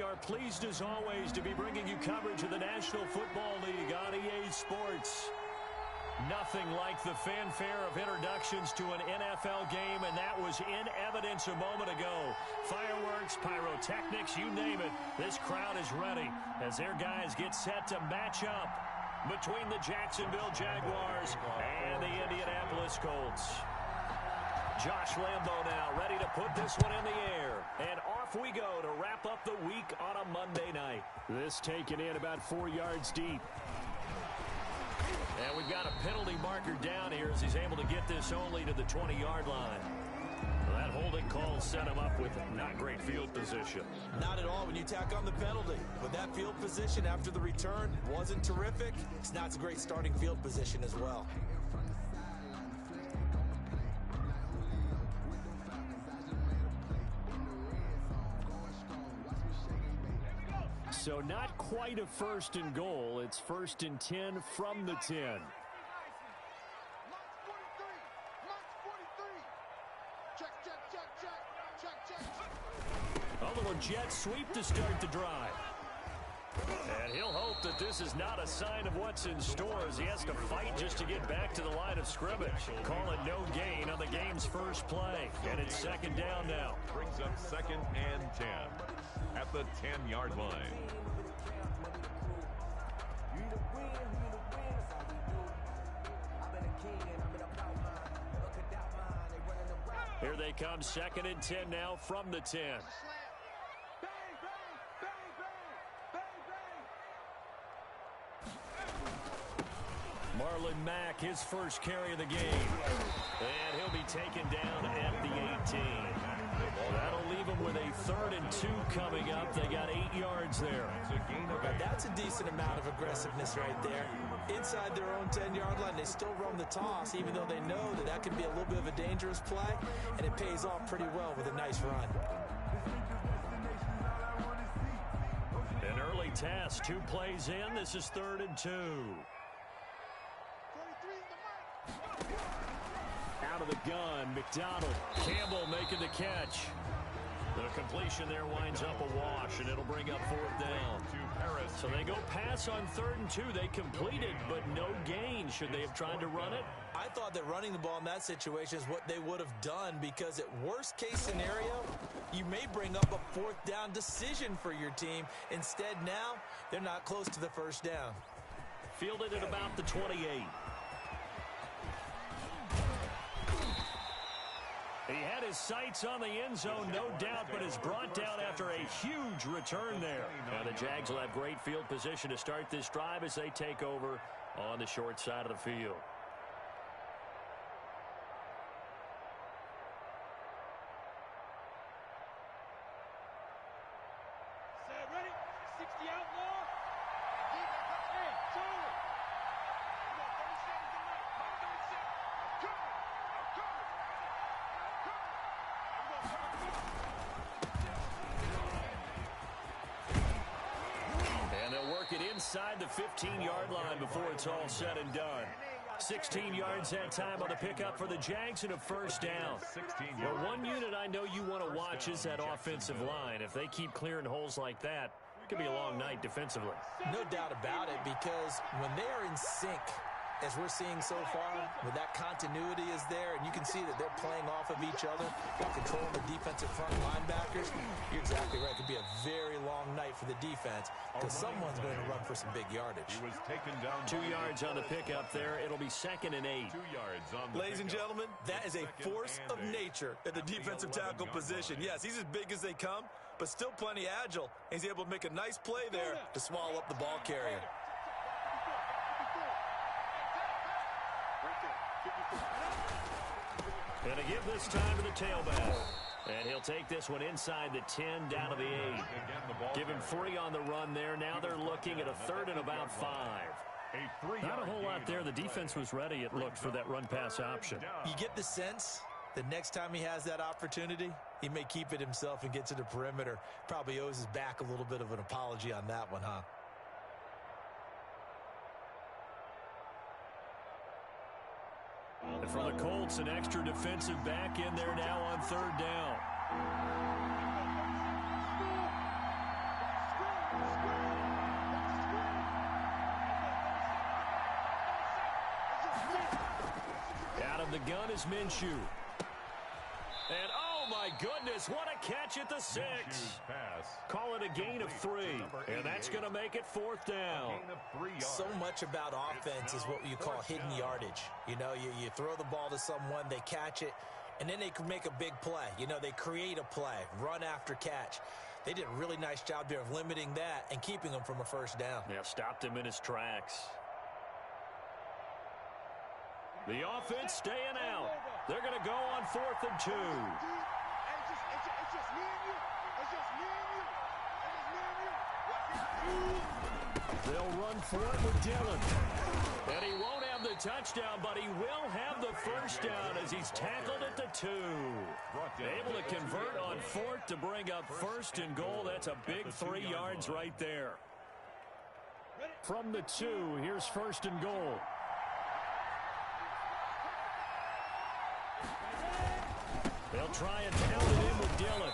we are pleased as always to be bringing you coverage of the National Football League on EA Sports. Nothing like the fanfare of introductions to an NFL game, and that was in evidence a moment ago. Fireworks, pyrotechnics, you name it. This crowd is ready as their guys get set to match up between the Jacksonville Jaguars and the Indianapolis Colts. Josh Lambo now ready to put this one in the air. And off we go to wrap up the week on a Monday night. This taken in about 4 yards deep. And we've got a penalty marker down here as he's able to get this only to the 20-yard line. That holding call set him up with not great field position. Not at all when you tack on the penalty. But that field position after the return wasn't terrific. It's not a great starting field position as well. So not quite a 1st and goal. It's 1st and 10 from the 10. A little jet sweep to start the drive. And he'll hope that this is not a sign of what's in store as he has to fight just to get back to the line of scrimmage. Call it no gain on the game's first play. And it's 2nd down now. Brings up 2nd and 10 at the 10-yard line. Here they come, 2nd and 10 now from the 10. Marlon Mack, his first carry of the game. And he'll be taken down at the 18. Well, that'll leave him with a 3rd and 2 coming up. They got 8 yards there. Now, that's a decent amount of aggressiveness right there. Inside their own 10-yard line, they still run the toss, even though they know that that can be a little bit of a dangerous play, and it pays off pretty well with a nice run. An early test, 2 plays in. This is 3rd and 2. Out of the gun, McDonald. Campbell making the catch. The completion there winds up a wash, and it'll bring up 4th down. So they go pass on 3rd and 2. They completed, but no gain. Should they have tried to run it? I thought that running the ball in that situation is what they would have done, because at worst case scenario, you may bring up a 4th down decision for your team. Instead now, they're not close to the 1st down. Fielded at about the 28. He had his sights on the end zone, no doubt, but is brought down after a huge return there. Now the Jags will have great field position to start this drive as they take over on the short side of the field. Ready? 60 outlaw. And they'll work it inside the 15-yard line before it's all said and done. 16 yards that time on the pickup for the Jags and a 1st down. Well, one unit I know you want to watch is that offensive line. If they keep clearing holes like that, it could be a long night defensively. No doubt about it, because when they are in sync, as we're seeing so far, with that continuity is there, and you can see that they're playing off of each other while controlling the defensive front linebackers. You're exactly right. It could be a very long night for the defense, because someone's going to run for some big yardage. He was taken down 2 yards on the pickup there. It'll be 2nd and 8. 2 yards on the Ladies and gentlemen, that is a force of nature at the defensive tackle position. Yes, he's as big as they come, but still plenty agile. He's able to make a nice play there to swallow up the ball carrier. Going to give this time to the tailback. And he'll take this one inside the 10 down to the 8. Give him 3 on the run there. Now they're looking at a 3rd and about 5. Not a whole lot there. The defense was ready, it looked, for that run-pass option. You get the sense that next time he has that opportunity, he may keep it himself and get to the perimeter. Probably owes his back a little bit of an apology on that one, huh? And for the Colts, an extra defensive back in there now on 3rd down. From the gun is Minshew. And oh my goodness, what a catch at the 6. Call it a gain of 3, and that's going to make it 4th down. So much about offense is what you call hidden yardage. You know, you throw the ball to someone, they catch it, and then they can make a big play. You know, they create a play, run after catch. They did a really nice job there of limiting that and keeping him from a first down. Yeah, stopped him in his tracks. The offense staying out. They're going to go on 4th and 2. They'll run for it with Dillon. And he won't have the touchdown, but he will have the first down as he's tackled at the 2. Able to convert on 4th to bring up 1st and goal. That's a big 3 yards right there. From the 2, here's 1st and goal. They'll try and pound it in with Dillon.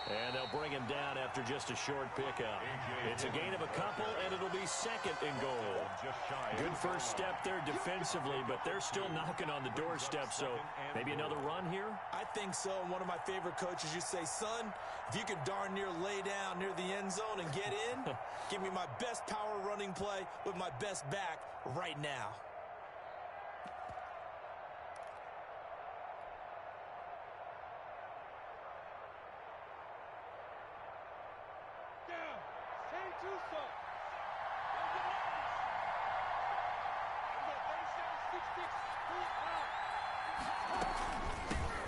And they'll bring him down after just a short pickup. It's a gain of a couple, and it'll be 2nd and goal. Good first step there defensively, but they're still knocking on the doorstep, so maybe another run here? I think so. One of my favorite coaches used to say, son, if you can darn near lay down near the end zone and get in, give me my best power running play with my best back right now.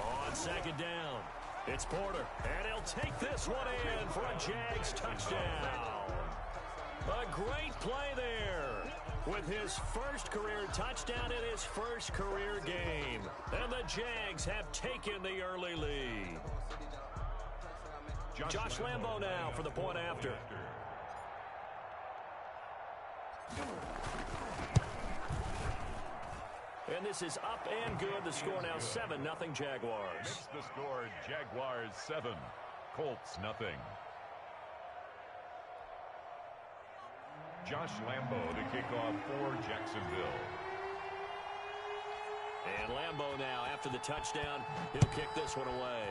On 2nd down, it's Porter, and he'll take this one in for a JAX touchdown. A great play there with his first career touchdown in his first career game. And the JAX have taken the early lead. Josh Lambo now for the point after. And this is up and good. The score now 7-0 Jaguars. Makes the score Jaguars 7, Colts nothing. Josh Lambo to kick off for Jacksonville. And Lambo now, after the touchdown, he'll kick this one away.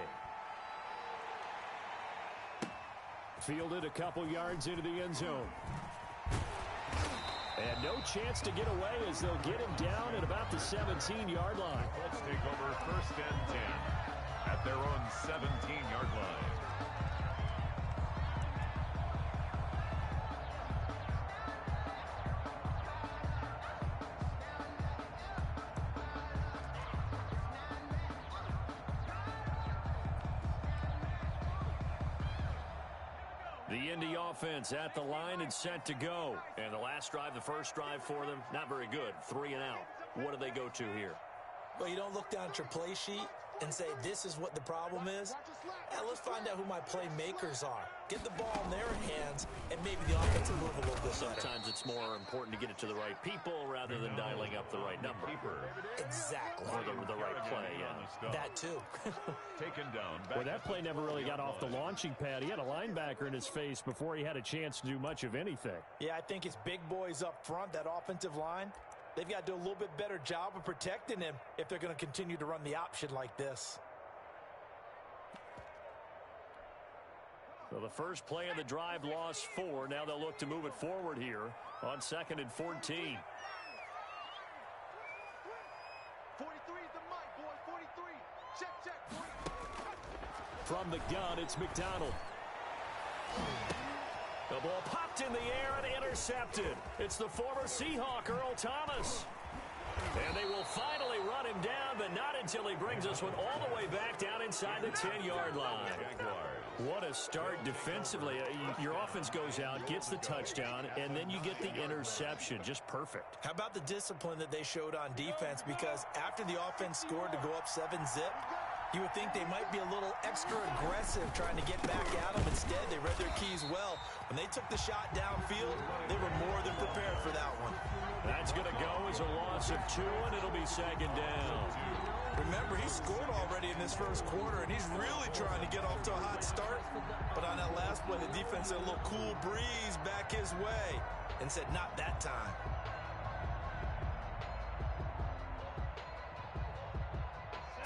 Fielded a couple yards into the end zone. And no chance to get away as they'll get him down at about the 17-yard line. Let's take over 1st and 10 at their own 17-yard line. The Indy offense at the line and set to go. And the last drive, the first drive for them, not very good. 3 and out. What do they go to here? Well, you don't look down at your play sheet and say, this is what the problem is. Yeah, let's find out who my playmakers are. Get the ball in their hands, and maybe the offense will move a little bit better. Sometimes it's more important to get it to the right people rather than dialing up the right number. Exactly. Or the right play, yeah. That too. Taken down. Well, that play never really got off the launching pad. He had a linebacker in his face before he had a chance to do much of anything. Yeah, I think it's big boys up front, that offensive line. They've got to do a little bit better job of protecting him if they're going to continue to run the option like this. So the first play of the drive lost 4. Now they'll look to move it forward here on 2nd and 14. 43 is the mic, boy. 43. Check, boy. From the gun, it's McDonald. The ball popped in the air and intercepted. It's the former Seahawk, Earl Thomas. And they will finally run him down, but not until he brings us one all the way back down inside the 10-yard line. What a start defensively. Your offense goes out, gets the touchdown, and then you get the interception. Just perfect. How about the discipline that they showed on defense? Because after the offense scored to go up 7-zip, you would think they might be a little extra aggressive trying to get back at them. Instead, they read their keys well. When they took the shot downfield, they were more than prepared for that one. That's going to go as a loss of 2, and it'll be 2nd down. Remember, he scored already in this first quarter, and he's really trying to get off to a hot start. But on that last play, the defense had a little cool breeze back his way and said, not that time.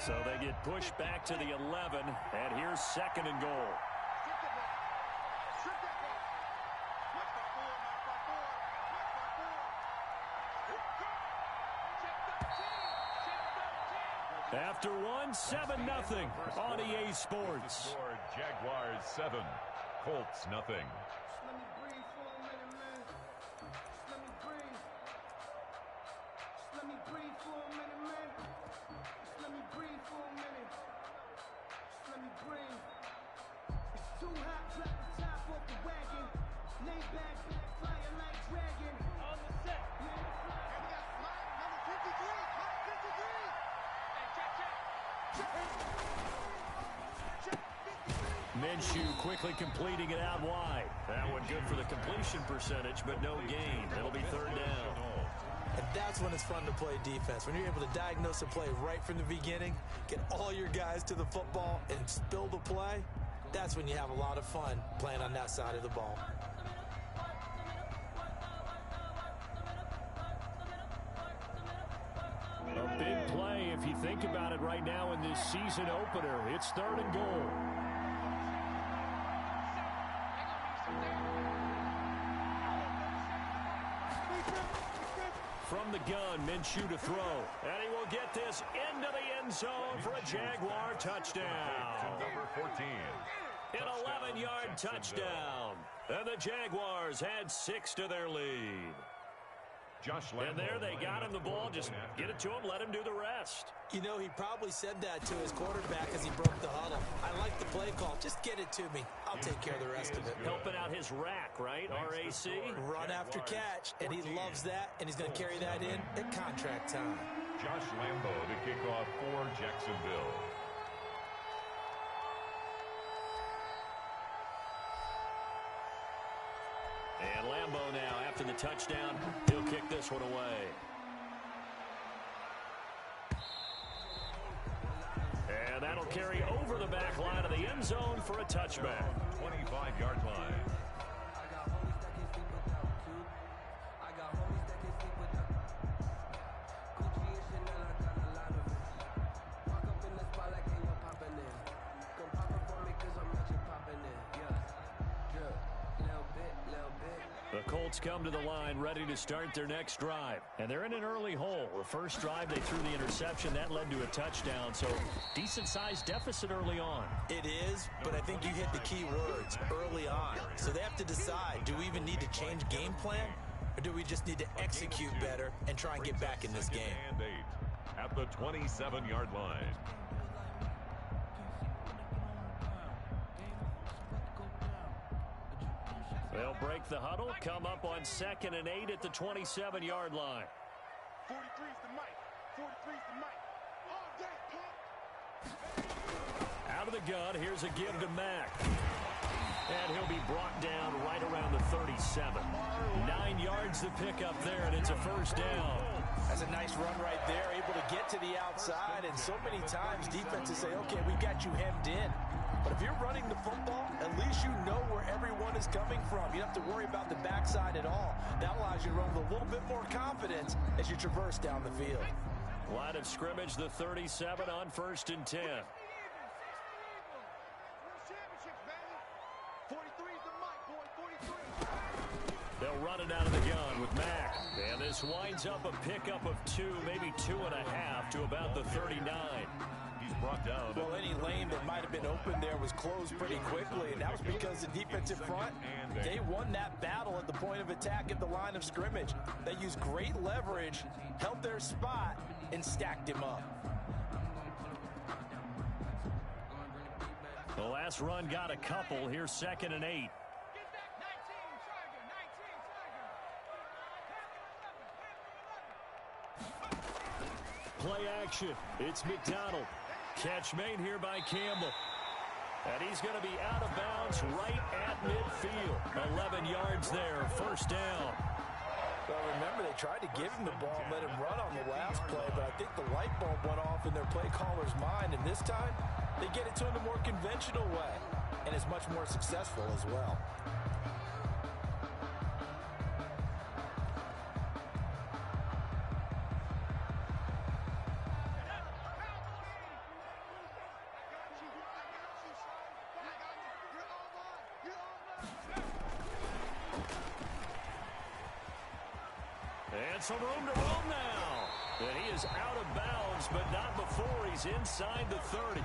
So they get pushed back to the 11, and here's 2nd and goal. After one, 7-0 on EA Sports. Jaguars 7, Colts nothing. Let me breathe for a minute, man. Just let me breathe. Just let me breathe for a minute, man. Just let me breathe for a minute. Just let me breathe. It's too hot, drop the top off the wagon. Lay back, flying like dragon. On the set. Yeah, and we got line number 53. Line 53. Hey, check. Minshew quickly completing it out wide. That one good for the completion percentage, but no gain. It'll be 3rd down. And that's when it's fun to play defense. When you're able to diagnose a play right from the beginning, get all your guys to the football, and spill the play, that's when you have a lot of fun playing on that side of the ball. A big play if you think about it right now in this season opener. It's 3rd and goal. From the gun, Minshew to throw. And he will get this into the end zone for a Jaguar touchdown. Number 14. An 11-yard touchdown. And the Jaguars had 6 to their lead. And there they got him the ball. Just get it to him, let him do the rest. You know, he probably said that to his quarterback as he broke the huddle. I like the play call. Just get it to me. I'll take care of the rest of it. Helping out his rack, right? RAC. Run after catch, and he loves that, and he's going to carry that in at contract time. Josh Lambo to kick off for Jacksonville. And Lambo now, after the touchdown, he'll kick this one away. And that'll carry over the back line of the end zone for a touchback. 25-yard line. The Colts come to the line ready to start their next drive. And they're in an early hole. The first drive, they threw the interception. That led to a touchdown. So decent-sized deficit early on. It is, but I think you hit the key words, early on. So they have to decide, do we even need to change game plan? Or do we just need to execute better and try and get back in this game? And 8 at the 27-yard line. They'll break the huddle, come up on 2nd and 8 at the 27-yard line. 43's the mic. 43's the mic. All day, pump. Out of the gun, here's a give to Mack. And he'll be brought down right around the 37. 9 yards to pick up there, and it's a first down. That's a nice run right there, able to get to the outside, and so many times defenses say, okay, we got you hemmed in. But if you're running the football, at least you know where everyone is coming from. You don't have to worry about the backside at all. That allows you to run with a little bit more confidence as you traverse down the field. Line of scrimmage, the 37 on 1st and 10. 43's the mic, boy. 43. They'll run it out of the gun with Mack. And this winds up a pickup of 2, maybe 2.5 to about the 39. He's brought down. Well, any lane that might have been open there was closed pretty quickly, and that was because the defensive front, they won that battle at the point of attack at the line of scrimmage. They used great leverage, held their spot, and stacked him up. The last run got a couple. Here's 2nd and 8. Play action. It's McDonald. Catch made here by Campbell. And he's going to be out of bounds right at midfield. 11 yards there. First down. Well, remember, they tried to give him the ball and let him run on the last play, but I think the light bulb went off in their play caller's mind, and this time they get it to him the more conventional way, and it's much more successful as well. And some room to roam now. And he is out of bounds, but not before he's inside the 30.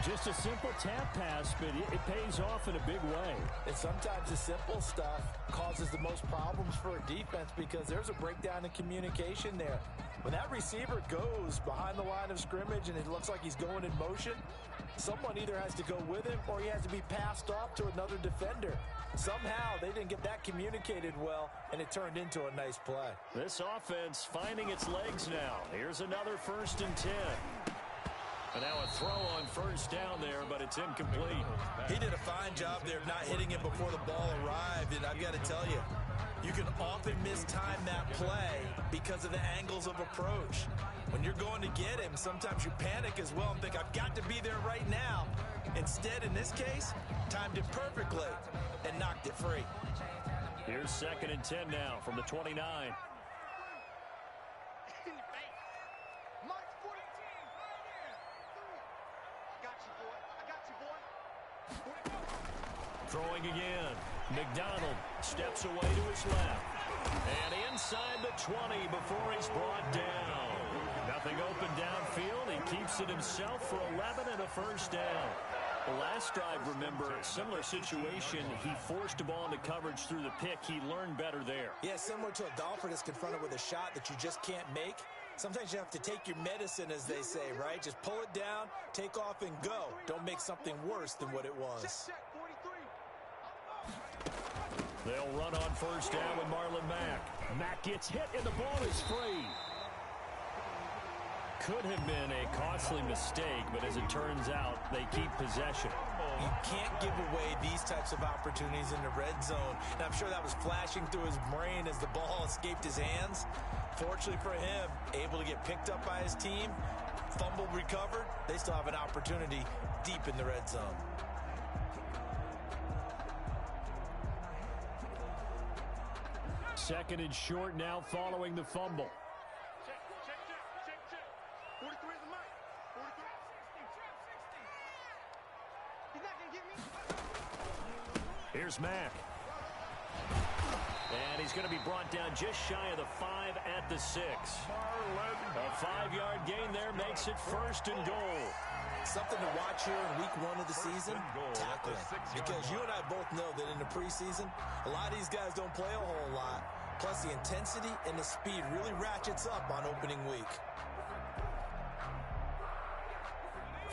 Just a simple tap pass, but it pays off in a big way. And sometimes the simple stuff causes the most problems for a defense because there's a breakdown in communication there. When that receiver goes behind the line of scrimmage and it looks like he's going in motion, someone either has to go with him or he has to be passed off to another defender. Somehow they didn't get that communicated well, and it turned into a nice play. This offense finding its legs now. Here's another 1st and 10. And now a throw on first down there, but it's incomplete. He did a fine job there of not hitting him before the ball arrived, and I've got to tell you, you can often mistime that play because of the angles of approach. When you're going to get him, sometimes you panic as well and think, I've got to be there right now. Instead, in this case, timed it perfectly and knocked it free. Here's 2nd and 10 now from the 29. Throwing again. McDonald steps away to his left. And inside the 20 before he's brought down. Nothing open downfield. He keeps it himself for 11 and a first down. The last drive, remember, similar situation. He forced a ball into coverage through the pick. He learned better there. Yeah, similar to a golfer that's confronted with a shot that you just can't make. Sometimes you have to take your medicine, as they say, right? Just pull it down, take off, and go. Don't make something worse than what it was. They'll run on first down with Marlon Mack. Mack gets hit, and the ball is free. Could have been a costly mistake, but as it turns out, they keep possession. You can't give away these types of opportunities in the red zone. And I'm sure that was flashing through his brain as the ball escaped his hands. Fortunately for him, able to get picked up by his team, fumbled, recovered. They still have an opportunity deep in the red zone. Second and short now following the fumble. Check. 43 is the mic. 43. He's not going to get me. Here's Mack. And he's going to be brought down just shy of the 5 at the 6. A 5-yard gain there makes it 1st and goal. Something to watch here in week 1 of the season, tackling. Because you and I both know that in the preseason, a lot of these guys don't play a whole lot. Plus, the intensity and the speed really ratchets up on opening week.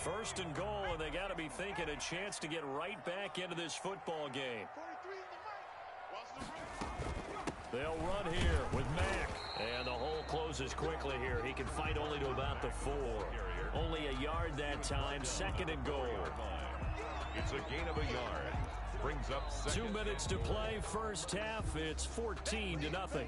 1st and goal, and they got to be thinking a chance to get right back into this football game. 43 is the mic. They'll run here with Mack. And the hole closes quickly here. He can fight only to about the 4. Only a yard that time. 2nd and goal. It's a gain of a yard. Brings up 2 minutes to play. First half. It's 14-0.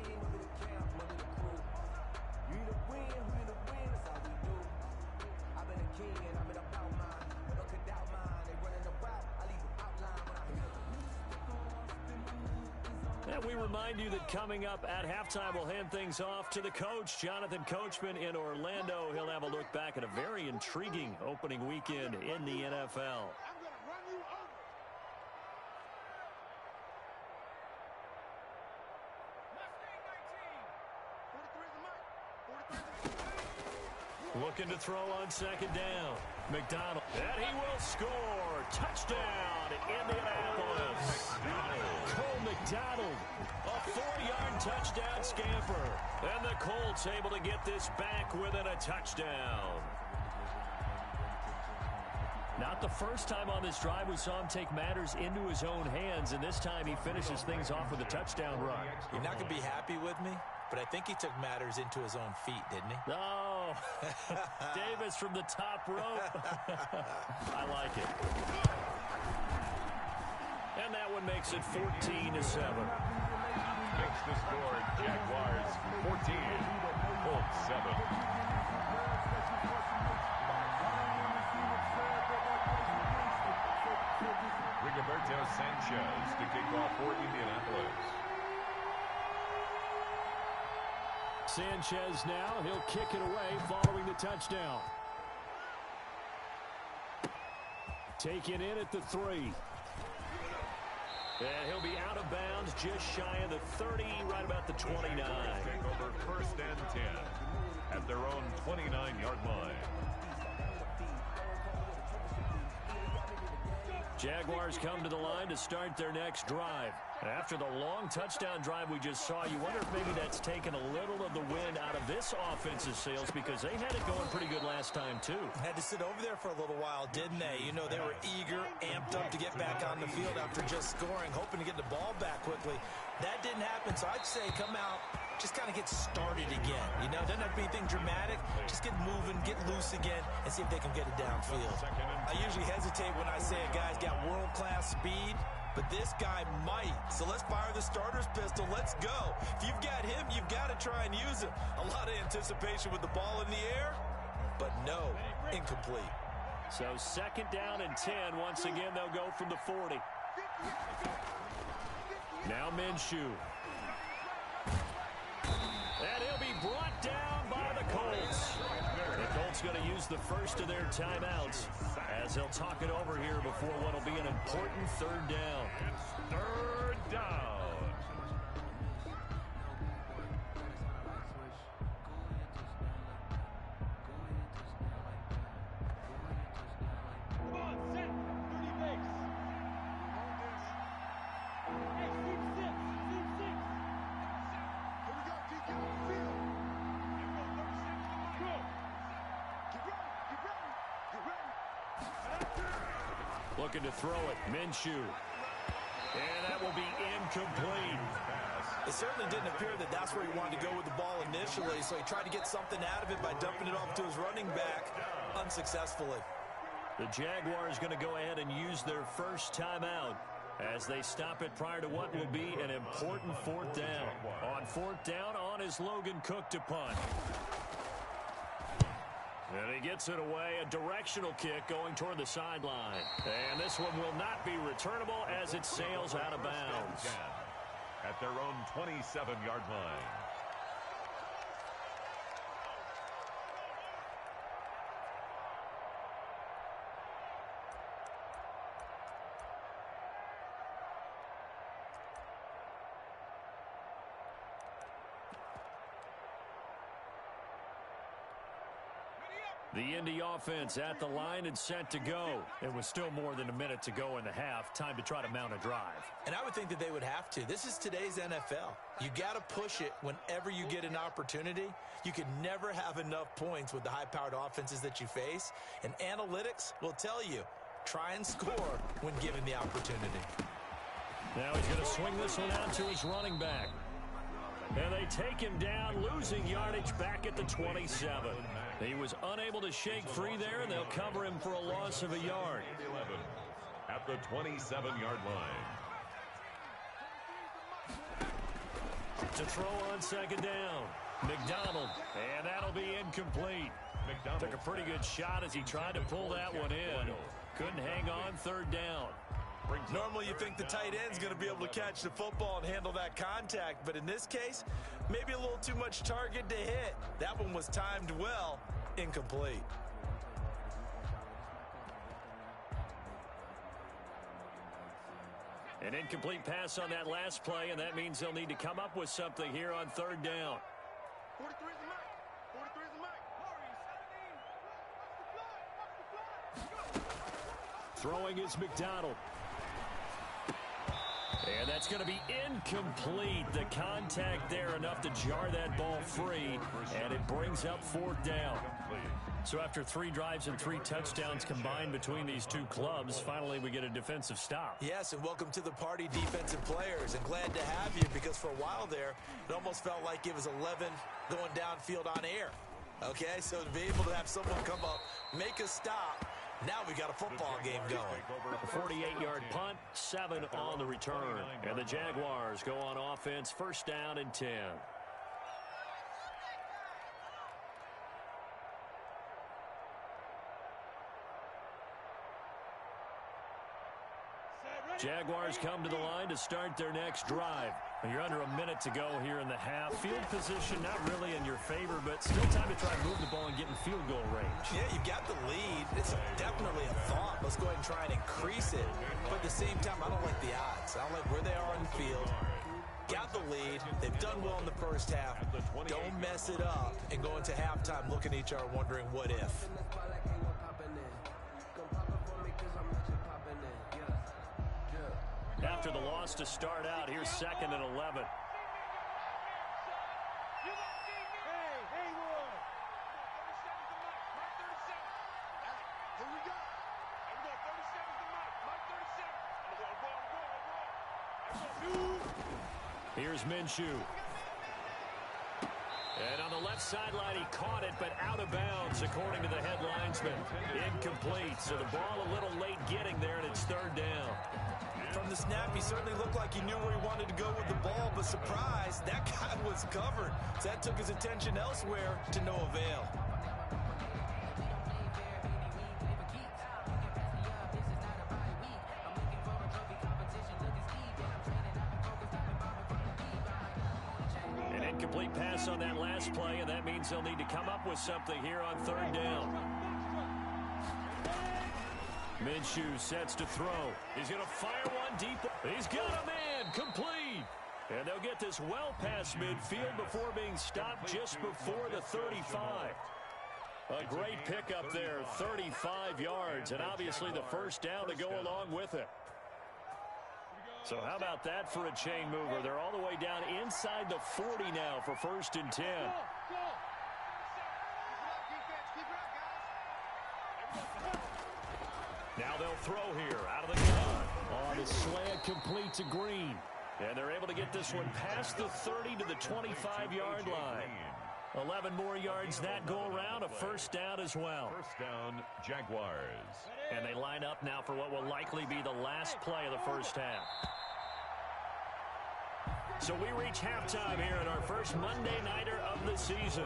And we remind you that coming up at halftime, we'll hand things off to the coach, Jonathan Coachman in Orlando. He'll have a look back at a very intriguing opening weekend in the NFL. Looking to throw on 2nd down. McDonald. And he will score. Touchdown, Indianapolis. Cole McDonald. A 4-yard touchdown scamper. And the Colts able to get this back within a touchdown. Not the first time on this drive we saw him take matters into his own hands, and this time he finishes things off with a touchdown run. You're not going to be happy with me, but I think he took matters into his own feet, didn't he? No. Davis from the top rope. I like it. And that one makes it 14-7. Makes the score Jaguars 14, Colts 7. Rigoberto Sanchez to kick off for Indianapolis. Sanchez now, he'll kick it away following the touchdown. Taken in at the 3. And he'll be out of bounds just shy of the 30, right about the 29. Take over 1st and 10 at their own 29-yard line. Jaguars come to the line to start their next drive. After the long touchdown drive we just saw, you wonder if maybe that's taken a little of the wind out of this offense's sails, because they had it going pretty good last time, too. Had to sit over there for a little while, didn't they? You know, they were eager, amped up to get back on the field after just scoring, hoping to get the ball back quickly. That didn't happen, so I'd say come out, just kind of get started again. You know, doesn't have to be anything dramatic. Just get moving, get loose again, and see if they can get it downfield. I usually hesitate when I say a guy's got world-class speed, but this guy might. So let's fire the starter's pistol. Let's go. If you've got him, you've got to try and use him. A lot of anticipation with the ball in the air, but no, incomplete. So 2nd down and 10. Once again, they'll go from the 40. Now Minshew. And he'll be brought down by the Colts. The Colts going to use the first of their timeouts as they'll talk it over here before what will be an important 3rd down. It's 3rd down. Looking to throw it, Minshew. And that will be incomplete. It certainly didn't appear that that's where he wanted to go with the ball initially, so he tried to get something out of it by dumping it off to his running back unsuccessfully. The Jaguars going to go ahead and use their first timeout as they stop it prior to what will be an important 4th down. On 4th down, on is Logan Cook to punt. And he gets it away, a directional kick going toward the sideline. And this one will not be returnable as it sails out of bounds. At their own 27-yard line. The Indy offense at the line and set to go. It was still more than a minute to go in the half. Time to try to mount a drive. And I would think that they would have to. This is today's NFL. You got to push it whenever you get an opportunity. You can never have enough points with the high-powered offenses that you face. And analytics will tell you, try and score when given the opportunity. Now he's going to swing this one out to his running back. And they take him down, losing yardage back at the 27. He was unable to shake free there, and they'll cover him for a loss of a yard. 11 at the 27-yard line. To throw on 2nd down, McDonald, and that'll be incomplete. McDonald took a pretty good shot as he tried to pull that one in. Couldn't hang on 3rd down. Normally you think the tight end's going to be able to catch the football and handle that contact, but in this case, maybe a little too much target to hit. That one was timed well, incomplete. An incomplete pass on that last play, and that means they'll need to come up with something here on 3rd down. 43 is the mic. 43 is the mic. Throwing is McDonald. And that's going to be incomplete. The contact there enough to jar that ball free, and it brings up 4th down. So after 3 drives and 3 touchdowns combined between these two clubs, finally we get a defensive stop. Yes, and welcome to the party, defensive players, and glad to have you, because for a while there, it almost felt like it was 11 going downfield on air. Okay, so to be able to have someone come up, make a stop, now we got a football game going. A 48-yard punt, 7 on the return. And the Jaguars go on offense, 1st down and 10. Set, Jaguars come to the line to start their next drive. You're under a minute to go here in the half. Field position not really in your favor, but still time to try and move the ball and get in field goal range. Yeah, you've got the lead. It's definitely a thought. Let's go ahead and try and increase it. But at the same time, I don't like the odds. I don't like where they are on the field. Got the lead. They've done well in the first half. Don't mess it up and go into halftime looking at each other wondering what if. After the loss to start out, here's 2nd and 11. Here's Minshew. And on the left sideline, he caught it, but out of bounds, according to the head linesman. Incomplete, so the ball a little late getting there, and it's 3rd down. From the snap, he certainly looked like he knew where he wanted to go with the ball, but surprise, that guy was covered. So that took his attention elsewhere to no avail. An incomplete pass on that last play, and that means they'll need to come up with something here on 3rd down. Minshew sets to throw. He's going to fire one deep. He's got a man. Complete. And they'll get this well past midfield before being stopped just before the 35. A great pickup there, 35 yards, and obviously the first down to go along with it. So how about that for a chain mover? They're all the way down inside the 40 now for 1st and 10. Now they'll throw here out of the gun. On the slant, complete to Green. And they're able to get this one past the 30 to the 25-yard line. 11 more yards that go around, a 1st down as well. 1st down, Jaguars. And they line up now for what will likely be the last play of the first half. So we reach halftime here in our first Monday Nighter of the season.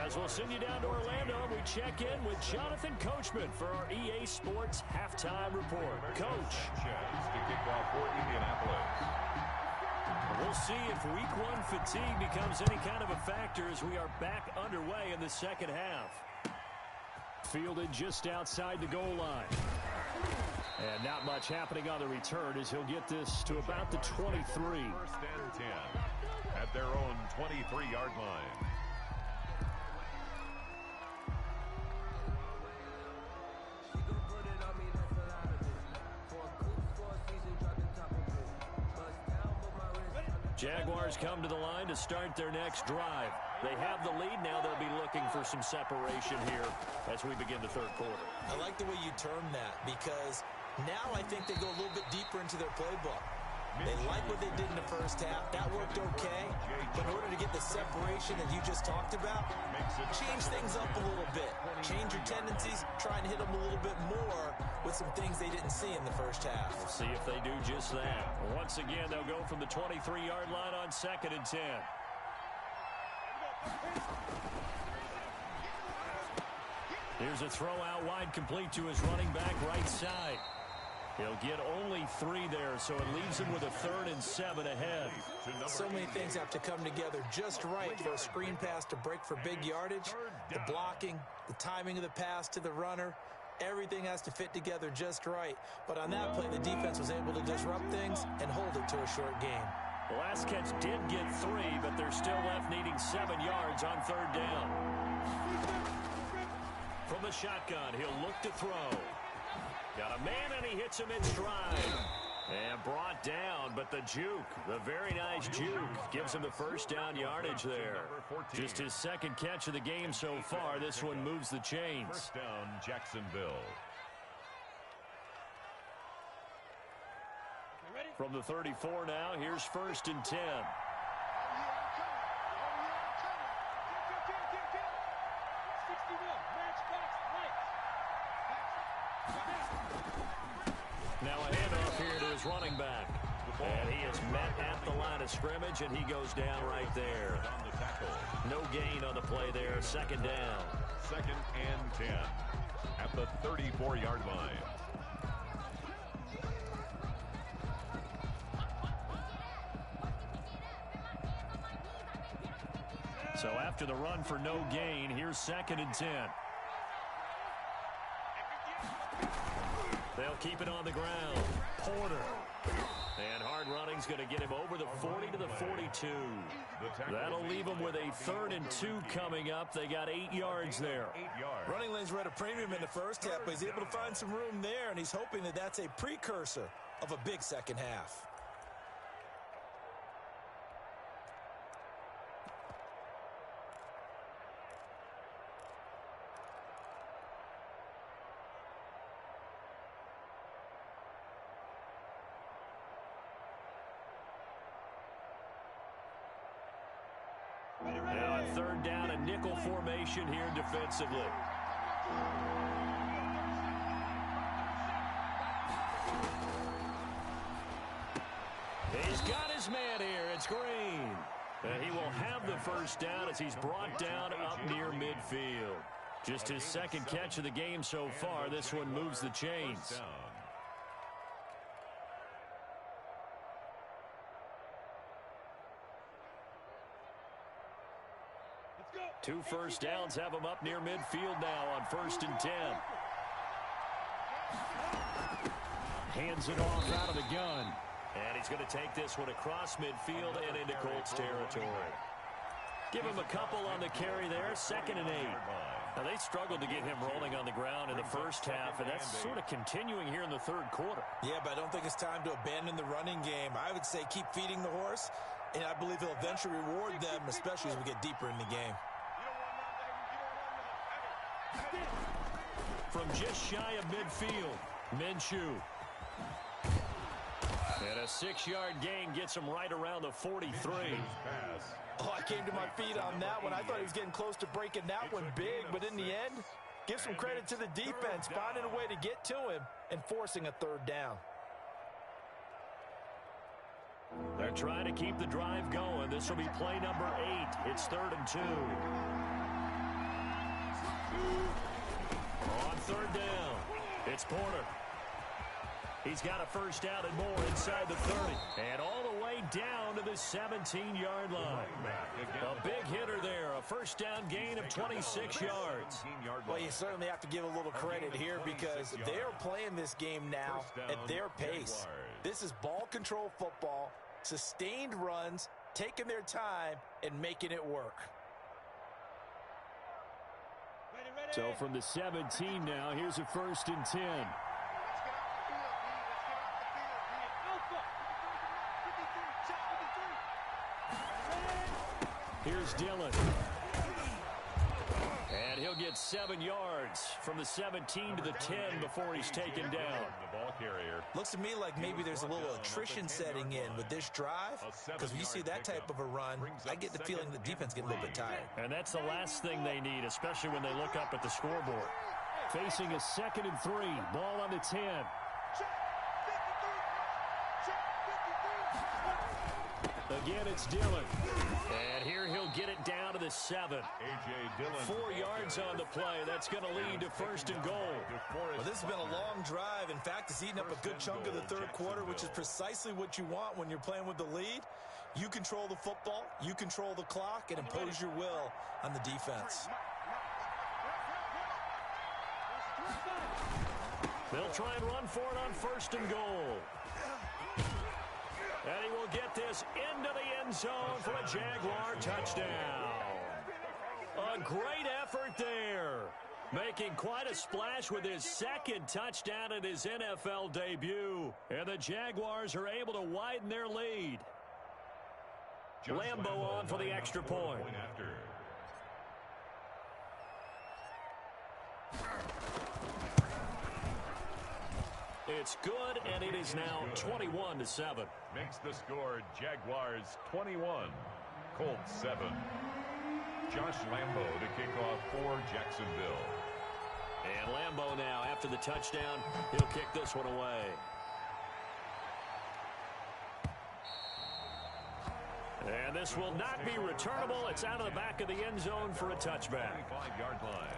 As we'll send you down to Orlando, we check in with Jonathan Coachman for our EA Sports Halftime Report. Coach. To kick off for Indianapolis. We'll see if week 1 fatigue becomes any kind of a factor as we are back underway in the second half. Fielded just outside the goal line. And not much happening on the return as he'll get this to about the 23. 1st and 10 at their own 23-yard line. Jaguars come to the line to start their next drive. They have the lead now. They'll be looking for some separation here as we begin the 3rd quarter. I like the way you term that because now I think they go a little bit deeper into their playbook. They like what they did in the first half. That worked okay. But in order to get the separation that you just talked about, change things up a little bit. Change your tendencies. Try and hit them a little bit more with some things they didn't see in the first half. We'll see if they do just that. Once again, they'll go from the 23-yard line on 2nd and 10. Here's a throw out wide, complete to his running back right side. He'll get only 3 there, so it leaves him with a 3rd and 7 ahead. So many things have to come together just right for a screen pass to break for big yardage. The blocking, the timing of the pass to the runner, everything has to fit together just right. But on that play, the defense was able to disrupt things and hold it to a short game. The last catch did get 3, but they're still left needing 7 yards on 3rd down. From the shotgun, he'll look to throw. Got a man, and he hits him in stride. And brought down, but the juke, the very nice juke, gives him the 1st down yardage there. Just his 2nd catch of the game so far. This one moves the chains. 1st down, Jacksonville. From the 34 now, here's 1st and 10. Now a handoff here to his running back. And he is met at the line of scrimmage, and he goes down right there. No gain on the play there. 2nd down. 2nd and 10 at the 34-yard line. So after the run for no gain, here's 2nd and 10. They'll keep it on the ground. Porter. And hard running's going to get him over the 40 to the 42. That'll leave him with a 3rd and 2 coming up. They got 8 yards there. Running lanes were at a premium in the first half, but he's able to find some room there, and he's hoping that that's a precursor of a big second half. Now on 3rd down, a nickel formation here defensively. He's got his man here. It's Green. And he will have the 1st down as he's brought down up near midfield. Just his 2nd catch of the game so far. This one moves the chains. 2 first downs have him up near midfield now on 1st and 10. Hands it off out of the gun. And he's going to take this one across midfield and into Colts territory. Give him a couple on the carry there. 2nd and 8. Now, they struggled to get him rolling on the ground in the first half, and that's sort of continuing here in the 3rd quarter. Yeah, but I don't think it's time to abandon the running game. I would say keep feeding the horse, and I believe he'll eventually reward them, especially as we get deeper in the game. From just shy of midfield, Minshew. And a 6-yard gain gets him right around the 43. Oh, I came to my feet on that one. I thought he was getting close to breaking that one big, but in the end, give some credit to the defense, finding a way to get to him and forcing a 3rd down. They're trying to keep the drive going. This will be play number 8. It's 3rd and 2. On 3rd down, it's Porter. He's got a 1st down and more inside the 30. And all the way down to the 17-yard line. A big hitter there. A 1st down gain of 26 yards. Well, you certainly have to give a little credit here because they're playing this game now at their pace. This is ball control football, sustained runs, taking their time, and making it work. So from the 17 now, here's a 1st and 10. Here's Dillon. And he'll get 7 yards from the 17 to the 10 before he's taken down. The ball carrier. Looks to me like maybe there's a little attrition setting in with this drive, because when you see that type of a run, I get the feeling the defense getting a little bit tired. And that's the last thing they need, especially when they look up at the scoreboard. Facing a 2nd and 3. Ball on the 10. Again, it's Dillon. And here he'll get it down to the 7. A.J. Dillon. 4 yards on the play. That's going to lead to 1st and goal. Well, this has been a long drive. In fact, it's eaten up a good chunk of the 3rd quarter, which is precisely what you want when you're playing with the lead. You control the football, you control the clock, and impose your will on the defense. They'll try and run for it on 1st and goal. And he will get this into the end zone for a Jaguar touchdown. A great effort there. Making quite a splash with his 2nd touchdown in his NFL debut. And the Jaguars are able to widen their lead. Lambo on for the extra point. It's good, and it is now 21-7. Makes the score Jaguars 21, Colts 7. Josh Lambo to kick off for Jacksonville. And Lambo now, after the touchdown, he'll kick this one away. And this will not be returnable. It's out of the back of the end zone for a touchback. 25-yard line.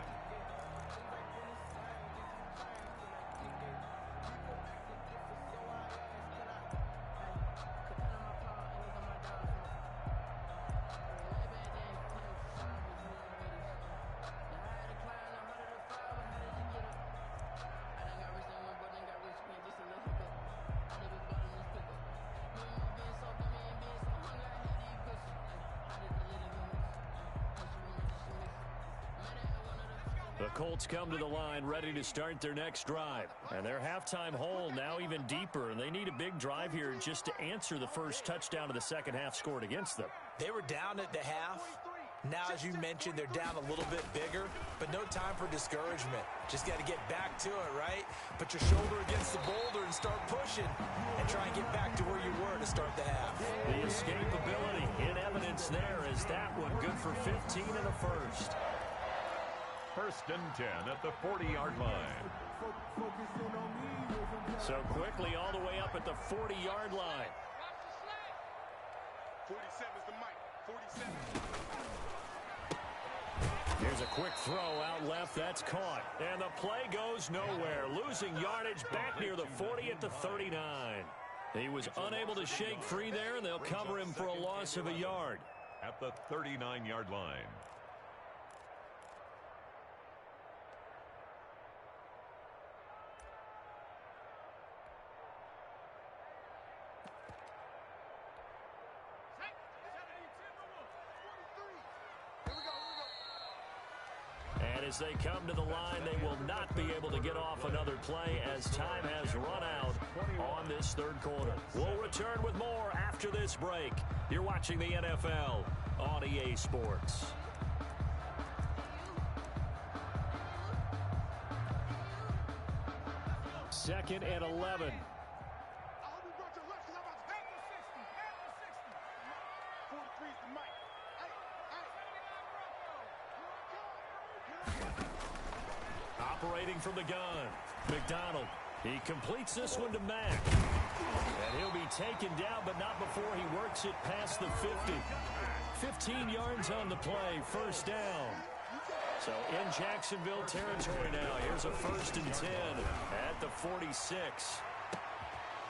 The Colts come to the line ready to start their next drive. And their halftime hole now even deeper, and they need a big drive here just to answer the first touchdown of the second half scored against them. They were down at the half. Now, as you mentioned, they're down a little bit bigger, but no time for discouragement. Just got to get back to it, right? Put your shoulder against the boulder and start pushing and try and get back to where you were to start the half. The escapability in evidence there is that one good for 15 and a first. 1st and 10 at the 40-yard line. So quickly all the way up at the 40-yard line. 47 is the mic. 47. Here's a quick throw out left. That's caught. And the play goes nowhere. Losing yardage back near the 40 at the 39. He was unable to shake free there, and they'll cover him for a loss of a yard. At the 39-yard line. And as they come to the line, they will not be able to get off another play as time has run out on this third quarter. We'll return with more after this break. You're watching the NFL on EA Sports. Second and 11. Operating from the gun, McDonald. He completes this one to Mack. And he'll be taken down, but not before he works it past the 50. 15 yards on the play, first down. So in Jacksonville territory now. Here's a 1st and 10 at the 46.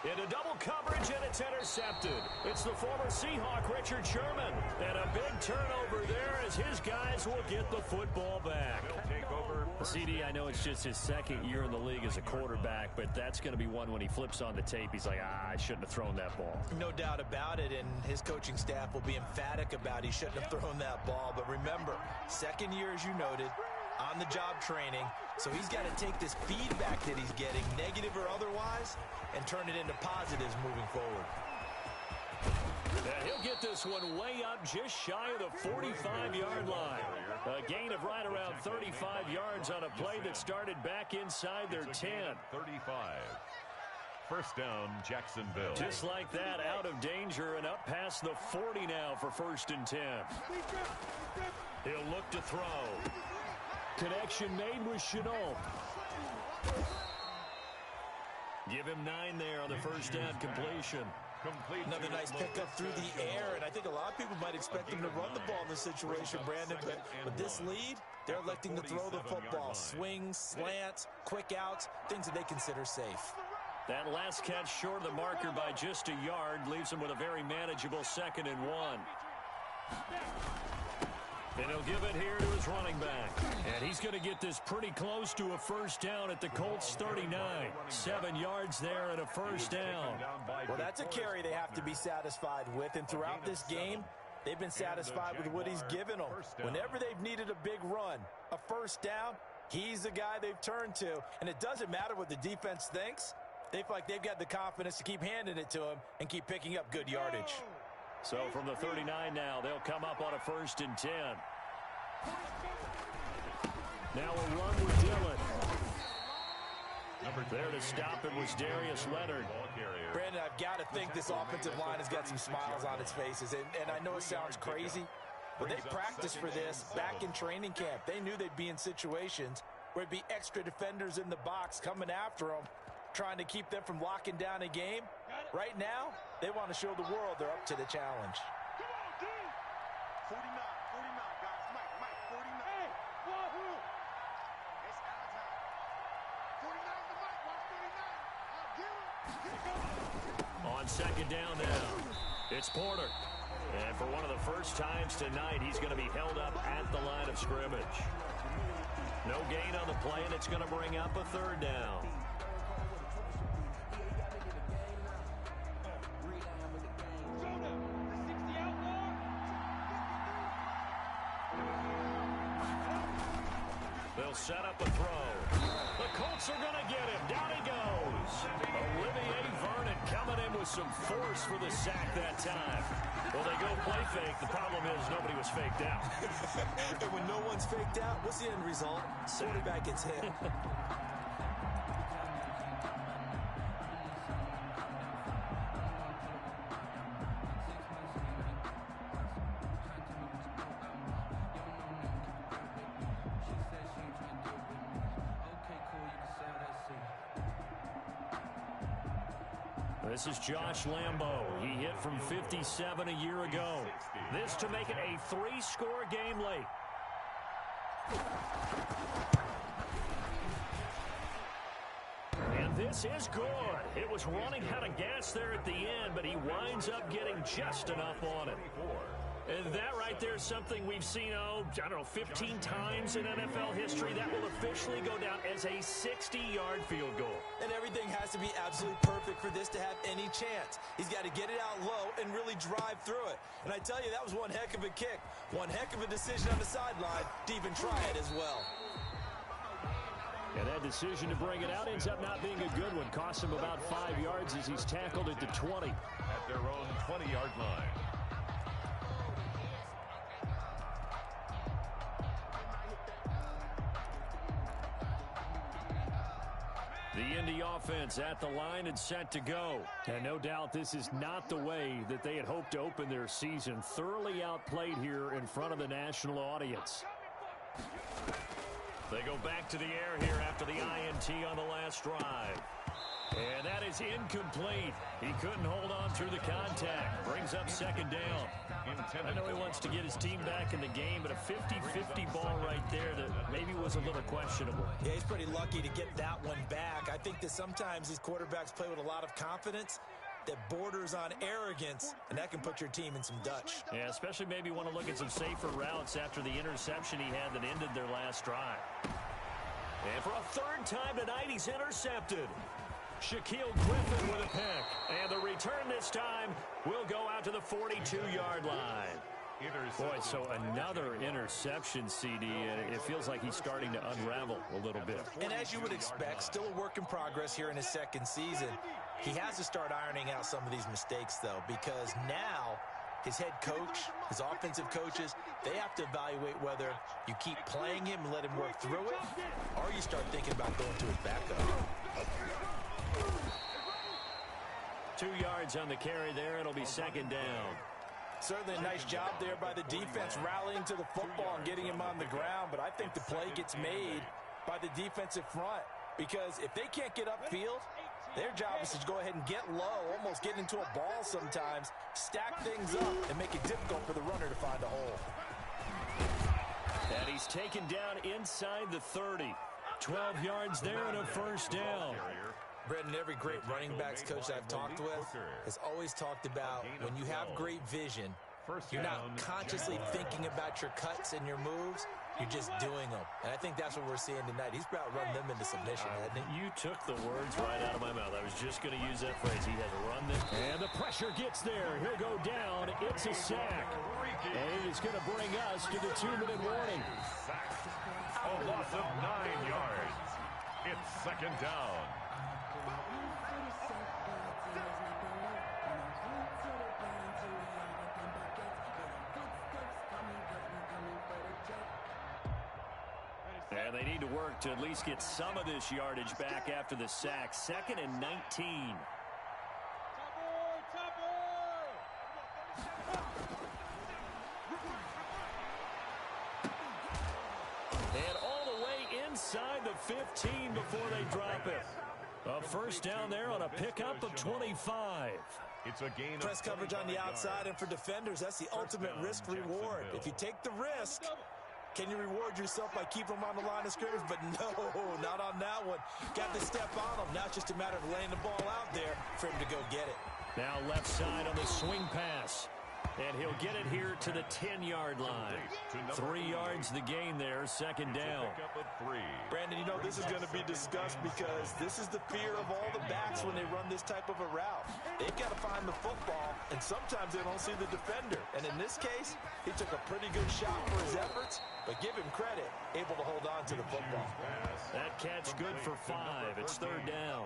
Into double coverage, and it's intercepted. It's the former Seahawk, Richard Sherman. And a big turnover there as his guys will get the football back. Take over. CD, I know it's just his second year in the league as a quarterback, but that's going to be one when he flips on the tape. He's like, I shouldn't have thrown that ball. No doubt about it, and his coaching staff will be emphatic about he shouldn't have thrown that ball. But remember, second year, as you noted, on-the-job training, so he's got to take this feedback that he's getting, negative or otherwise, and turn it into positives moving forward. Yeah, he'll get this one way up just shy of the 45-yard line. A gain of right around 35 yards on a play that started back inside their 10. 35. First down, Jacksonville. Just like that, out of danger and up past the 40 now for 1st and 10. He'll look to throw. Connection made with Chenault. Give him 9 there on the first down completion. Another nice pickup through the air, and I think a lot of people might expect him to run the ball in this situation, Brandon, but with this lead, they're electing to throw the football. Swings, slants, quick outs, things that they consider safe. That last catch short of the marker by just a yard leaves him with a very manageable 2nd and 1. And he'll give it here to his running back. And he's going to get this pretty close to a first down at the Colts 39. 7 yards there and a first down. Well, that's a carry they have to be satisfied with. And throughout this game, they've been satisfied with what he's given them. Whenever they've needed a big run, a first down, he's the guy they've turned to. And it doesn't matter what the defense thinks. They feel like they've got the confidence to keep handing it to him and keep picking up good yardage. So from the 39 now, they'll come up on a 1st and 10. Now a run with Dillon. There to stop it was Darius Leonard. Brandon, I've got to think this offensive line has got some smiles on its faces. And I know it sounds crazy, but they practiced for this back in training camp. They knew they'd be in situations where it'd be extra defenders in the box coming after them, trying to keep them from locking down a game. Right now, they want to show the world they're up to the challenge. 49, 49, guys. Mike, 49. Hey, wahoo! It's our time. 49 is the mic. Watch 49. Get him. On 2nd down now, it's Porter. And for one of the first times tonight, he's going to be held up at the line of scrimmage. No gain on the play, and it's going to bring up a 3rd down. They'll set up a throw. The Colts are going to get him. Down he goes. Olivier Vernon coming in with some force for the sack that time. Well, they go play fake. The problem is nobody was faked out. And when no one's faked out, what's the end result? Quarterback gets hit. This is Josh Lambo. He hit from 57 a year ago. This to make it a 3-score game late. And this is good. It was running out of gas there at the end, but he winds up getting just enough on it. And that right there is something we've seen, I don't know, 15 times in NFL history. That will officially go down as a 60-yard field goal. And everything has to be absolutely perfect for this to have any chance. He's got to get it out low and really drive through it. And I tell you, that was one heck of a kick. One heck of a decision on the sideline to even try it as well. And that decision to bring it out ends up not being a good one. Costs him about 5 yards as he's tackled at the 20. At their own 20-yard line. The Indy offense at the line and set to go. And no doubt this is not the way that they had hoped to open their season. Thoroughly outplayed here in front of the national audience. They go back to the air here after the INT on the last drive. And that is incomplete. He couldn't hold on through the contact. Brings up second down. I know he wants to get his team back in the game, but a 50-50 ball right there that maybe was a little questionable. Yeah, he's pretty lucky to get that one back. I think that sometimes these quarterbacks play with a lot of confidence that borders on arrogance, and that can put your team in some Dutch. Yeah, especially maybe want to look at some safer routes after the interception he had that ended their last drive. And for a third time tonight, he's intercepted. Shaquille Griffin with a pick. And the return this time will go out to the 42-yard line. Boy, so another interception, CD. It feels like he's starting to unravel a little bit. And as you would expect, still a work in progress here in his second season. He has to start ironing out some of these mistakes, though, because now his head coach, his offensive coaches, they have to evaluate whether you keep playing him and let him work through it, or you start thinking about going to his backup. 2 yards on the carry there. It'll be second down. Certainly a nice job there by the defense rallying to the football and getting him on the ground, but I think the play gets made by the defensive front, because if they can't get upfield, their job is to go ahead and get low, almost get into a ball sometimes, stack things up, and make it difficult for the runner to find a hole. And he's taken down inside the 30. 12 yards there and a first down. Brendan, every great running backs coach I've talked with has always talked about when you have great vision, you're not consciously thinking about your cuts and your moves. You're just doing them. And I think that's what we're seeing tonight. He's about to run them into submission, hasn't he? You took the words right out of my mouth. I was just going to use that phrase. He has run them. And the pressure gets there. He'll go down. It's a sack. And it is going to bring us to the 2-minute warning. A loss of 9 yards. It's second down. And they need to work to at least get some of this yardage back after the sack. 2nd and 19. And all the way inside the 15 before they drop it. A first down there on a pickup of 25. It's a gain. Press coverage on the outside, and for defenders, that's the ultimate risk reward. If you take the risk, can you reward yourself by keeping them on the line of scrimmage? But no, not on that one. Got to step on them. Now it's just a matter of laying the ball out there for him to go get it. Now left side on the swing pass. And he'll get it here to the 10-yard line. 3 yards the gain there, second down. Brandon, you know, this is going to be discussed because this is the fear of all the backs when they run this type of a route. They've got to find the football, and sometimes they don't see the defender. And in this case, he took a pretty good shot for his efforts, but give him credit, able to hold on to the football. That catch good for 5. It's third down.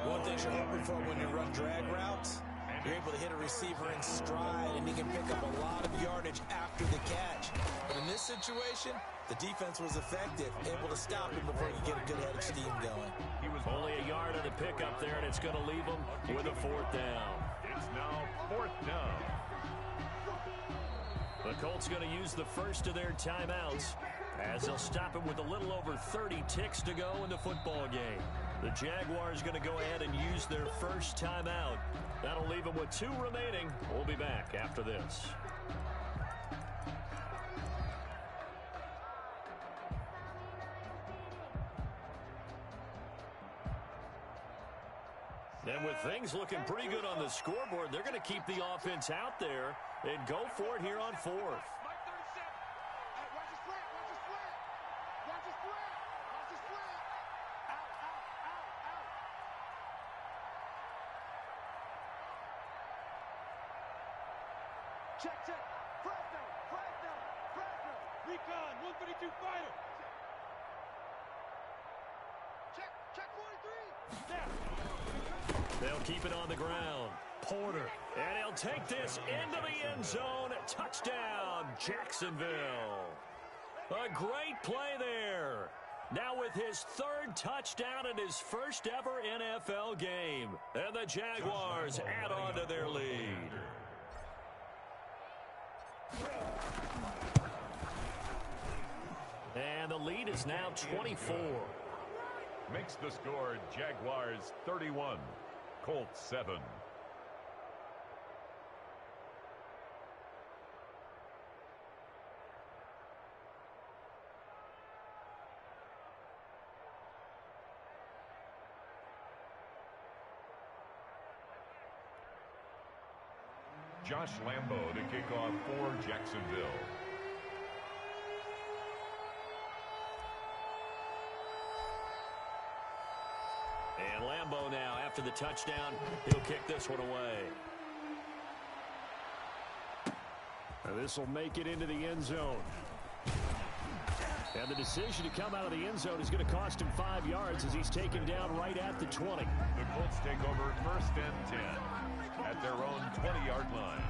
One thing you're hoping for when you run drag routes, you're able to hit a receiver in stride, and he can pick up a lot of yardage after the catch. But in this situation, the defense was effective, able to stop him before he get a good head of steam going. He was only a yard on the pickup there, and it's going to leave him with a fourth down. It's now fourth down. The Colts going to use the first of their timeouts as they'll stop him with a little over 30 ticks to go in the football game. The Jaguars going to go ahead and use their first timeout. That'll leave them with 2 remaining. We'll be back after this. And with things looking pretty good on the scoreboard, they're going to keep the offense out there and go for it here on 4th. Check. Fresno. Recon, 152 fighter. Check 43. Now. They'll keep it on the ground. Porter. And he'll take this into the end zone. Touchdown, Jacksonville. A great play there. Now with his 3rd touchdown in his first ever NFL game. And the Jaguars add on to their lead. And the lead is now 24. Makes the score Jaguars 31, Colts 7. Josh Lambo to kick off for Jacksonville. And Lambo now, after the touchdown, he'll kick this one away. This will make it into the end zone. And the decision to come out of the end zone is going to cost him 5 yards as he's taken down right at the 20. The Colts take over 1st and 10 at their own 20-yard line.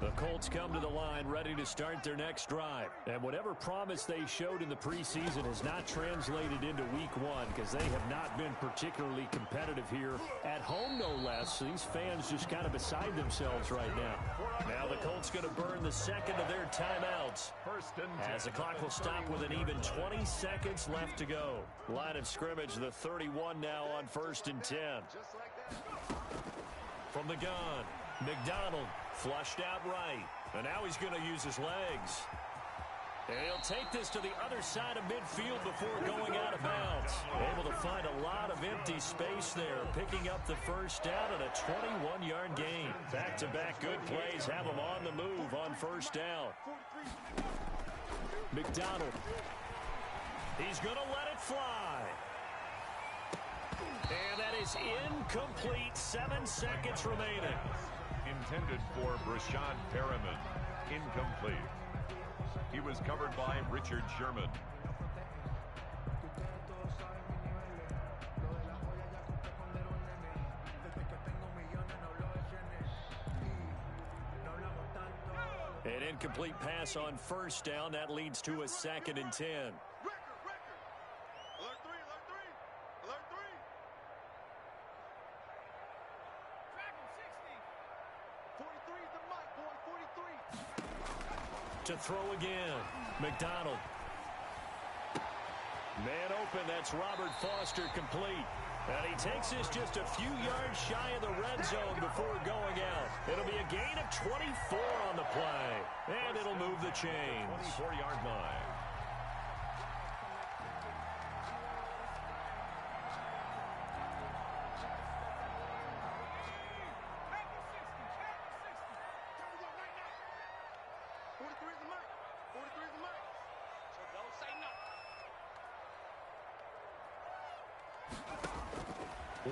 The Colts come to the line ready to start their next drive. And whatever promise they showed in the preseason has not translated into week 1 because they have not been particularly competitive here at home, no less. These fans just kind of beside themselves right now. Now the Colts going to burn the second of their timeouts 1st and 10. as the clock will stop with an even 20 seconds left to go. Line of scrimmage, the 31 now on 1st and 10. From the gun, McDonald flushed out right. And now he's going to use his legs. And he'll take this to the other side of midfield before going out of bounds. Able to find a lot of empty space there, picking up the first down and a 21-yard gain. Back-to-back good plays have him on the move on 1st down. McDonald. He's going to let it fly. And that is incomplete. 7 seconds remaining. Intended for Brashad Perriman. Incomplete. He was covered by Richard Sherman. An incomplete pass on 1st down. That leads to a 2nd and 10. To throw again. McDonald. Man open, that's Robert Foster complete. And he takes this just a few yards shy of the red zone before going out. It'll be a gain of 24 on the play. And it'll move the chains. 24-yard line.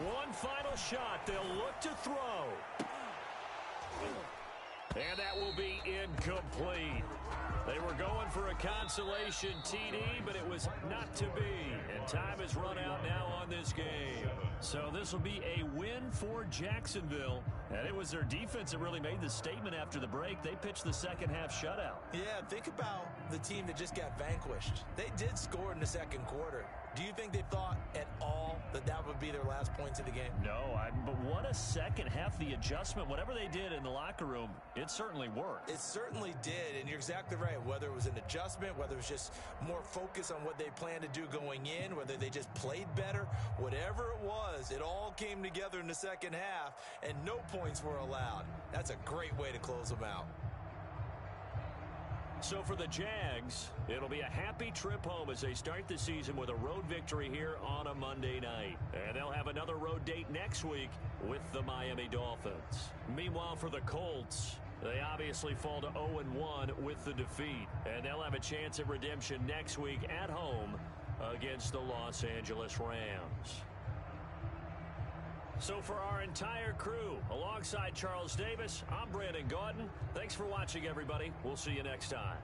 One final shot. They'll look to throw. And that will be incomplete. They were going for a consolation TD, but it was not to be. And time has run out now on this game. So this will be a win for Jacksonville. And it was their defense that really made the statement after the break. They pitched the second half shutout. Yeah, think about the team that just got vanquished. They did score in the second quarter. Do you think they thought at all that that would be their last points of the game? No, but what a second half. The adjustment, whatever they did in the locker room, it certainly worked. It certainly did, and you're exactly right. Whether it was an adjustment, whether it was just more focus on what they planned to do going in, whether they just played better, whatever it was, it all came together in the second half, and no points were allowed. That's a great way to close them out. So for the Jags, it'll be a happy trip home as they start the season with a road victory here on a Monday night. And they'll have another road date next week with the Miami Dolphins. Meanwhile, for the Colts, they obviously fall to 0-1 with the defeat. And they'll have a chance at redemption next week at home against the Los Angeles Rams. So for our entire crew, alongside Charles Davis, I'm Brandon Gaudin. Thanks for watching, everybody. We'll see you next time.